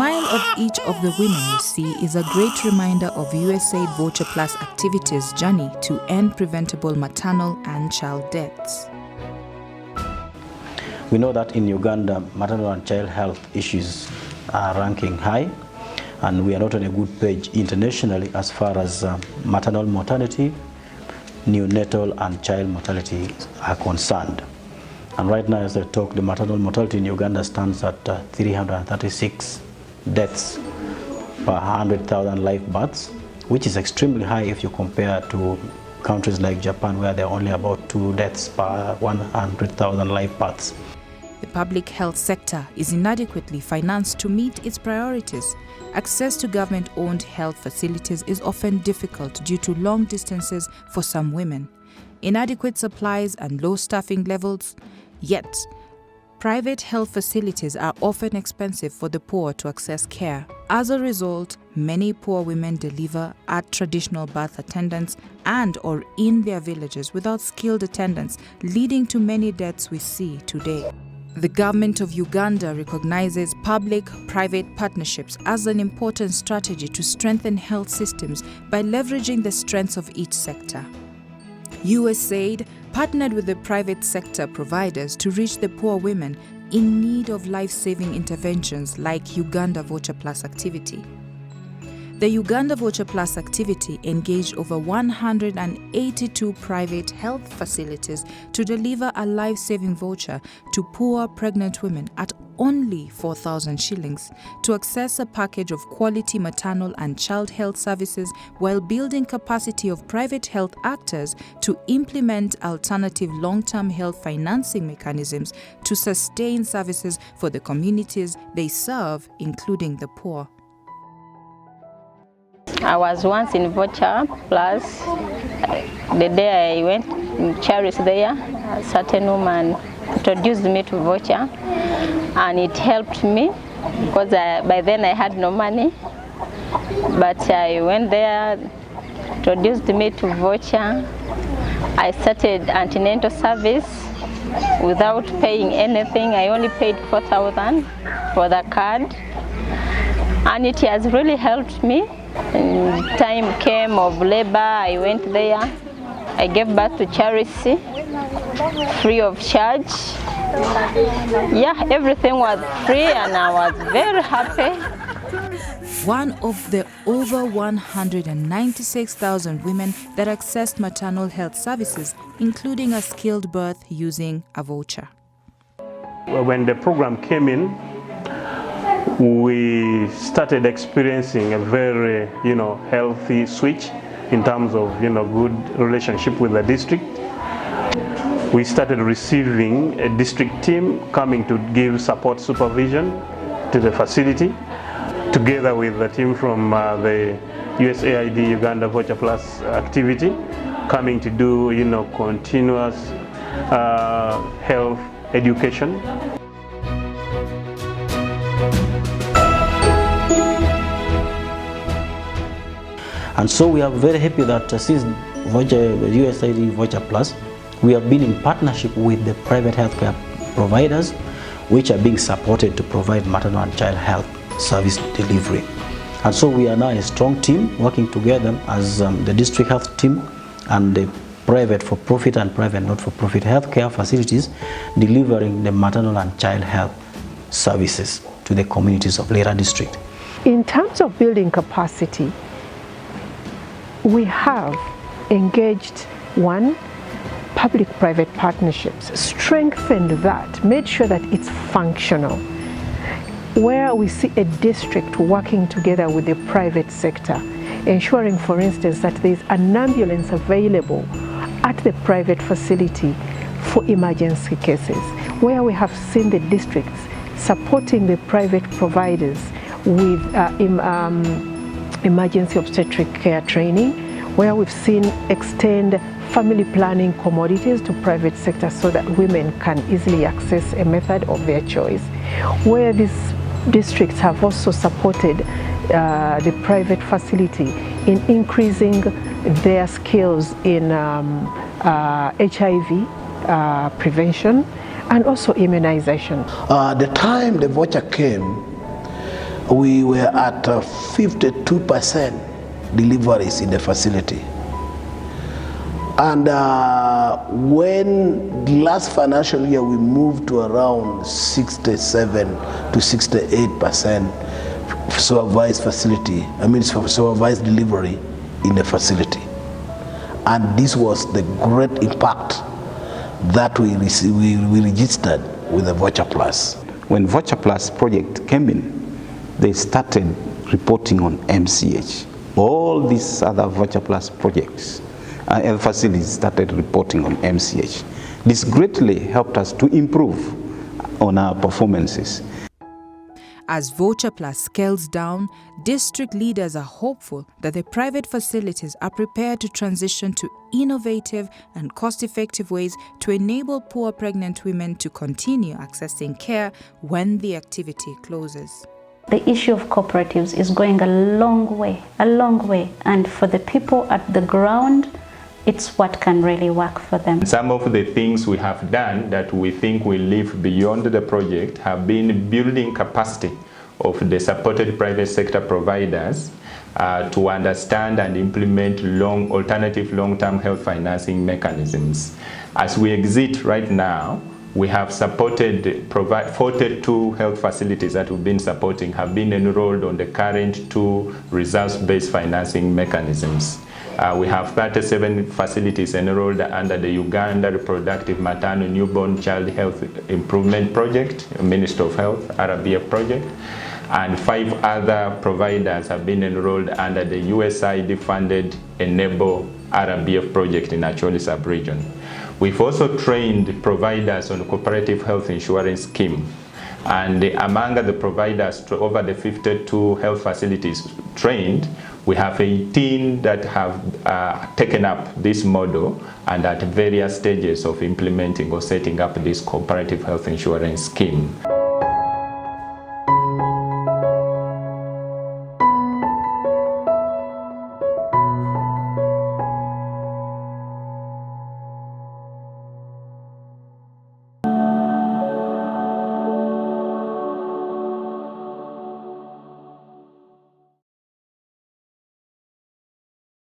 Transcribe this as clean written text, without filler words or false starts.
smile of each of the women you see is a great reminder of USAID Voucher Plus activities' journey to end preventable maternal and child deaths. We know that in Uganda, maternal and child health issues are ranking high, and we are not on a good page internationally as far as maternal mortality, neonatal and child mortality are concerned. And right now, as I talk, the maternal mortality in Uganda stands at 336 deaths per 100,000 live births, which is extremely high if you compare to countries like Japan, where there are only about 2 deaths per 100,000 live births. The public health sector is inadequately financed to meet its priorities. Access to government-owned health facilities is often difficult due to long distances for some women, inadequate supplies and low staffing levels. Yet, private health facilities are often expensive for the poor to access care. As a result, many poor women deliver at traditional birth attendants and/or in their villages without skilled attendants, leading to many deaths we see today. The government of Uganda recognizes public-private partnerships as an important strategy to strengthen health systems by leveraging the strengths of each sector. USAID partnered with the private sector providers to reach the poor women in need of life-saving interventions like Uganda Voucher Plus activity. The Uganda Voucher Plus activity engaged over 182 private health facilities to deliver a life-saving voucher to poor pregnant women at only 4,000 shillings to access a package of quality maternal and child health services while building capacity of private health actors to implement alternative long-term health financing mechanisms to sustain services for the communities they serve, including the poor. I was once in Voucher Plus. The day I went in Charis there, a certain woman introduced me to Voucher, and it helped me because by then I had no money. But I went there, introduced me to Voucher. I started antenatal service without paying anything. I only paid 4,000 for the card, and it has really helped me. And time came of labor, I went there. I gave birth to Charity, free of charge. Yeah, everything was free and I was very happy. One of the over 196,000 women that accessed maternal health services, including a skilled birth using a voucher. When the program came in, we started experiencing a very, healthy switch in terms of, good relationship with the district. We started receiving a district team coming to give support supervision to the facility, together with the team from the USAID Uganda Voucher Plus activity, coming to do, continuous health education. And so we are very happy that since USAID Voucher Plus, we have been in partnership with the private healthcare providers, which are being supported to provide maternal and child health service delivery. And so we are now a strong team working together as the district health team and the private for-profit and private not-for-profit healthcare facilities delivering the maternal and child health services to the communities of Lira district. In terms of building capacity, we have engaged public-private partnerships, strengthened that, made sure that it's functional, where we see a district working together with the private sector, ensuring, for instance, that there's an ambulance available at the private facility for emergency cases, where we have seen the districts supporting the private providers with emergency obstetric care training, where we've seen extend family planning commodities to private sector so that women can easily access a method of their choice, where these districts have also supported the private facility in increasing their skills in HIV prevention and also immunization. The time the voucher came, we were at 52% deliveries in the facility. And when last financial year we moved to around 67 to 68% supervised facility, supervised delivery in the facility. And this was the great impact that we registered with the Voucher Plus. When Voucher Plus project came in, they started reporting on MCH. All these other Voucher Plus projects and facilities started reporting on MCH. This greatly helped us to improve on our performances. As Voucher Plus scales down, district leaders are hopeful that the private facilities are prepared to transition to innovative and cost-effective ways to enable poor pregnant women to continue accessing care when the activity closes. The issue of cooperatives is going a long way, and for the people at the ground, it's what can really work for them. Some of the things we have done that we think will live beyond the project have been building capacity of the supported private sector providers to understand and implement alternative long-term health financing mechanisms. As we exit right now, we have supported 42 health facilities that we've been supporting have been enrolled on the current 2 results-based financing mechanisms. We have 37 facilities enrolled under the Uganda Reproductive Maternal Newborn Child Health Improvement Project, Ministry of Health, RBF project, and 5 other providers have been enrolled under the USAID-funded Enable RBF project in Acholi sub-region. We've also trained providers on cooperative health insurance scheme. And among the providers, over the 52 health facilities trained, we have 18 that have taken up this model and at various stages of implementing or setting up this cooperative health insurance scheme.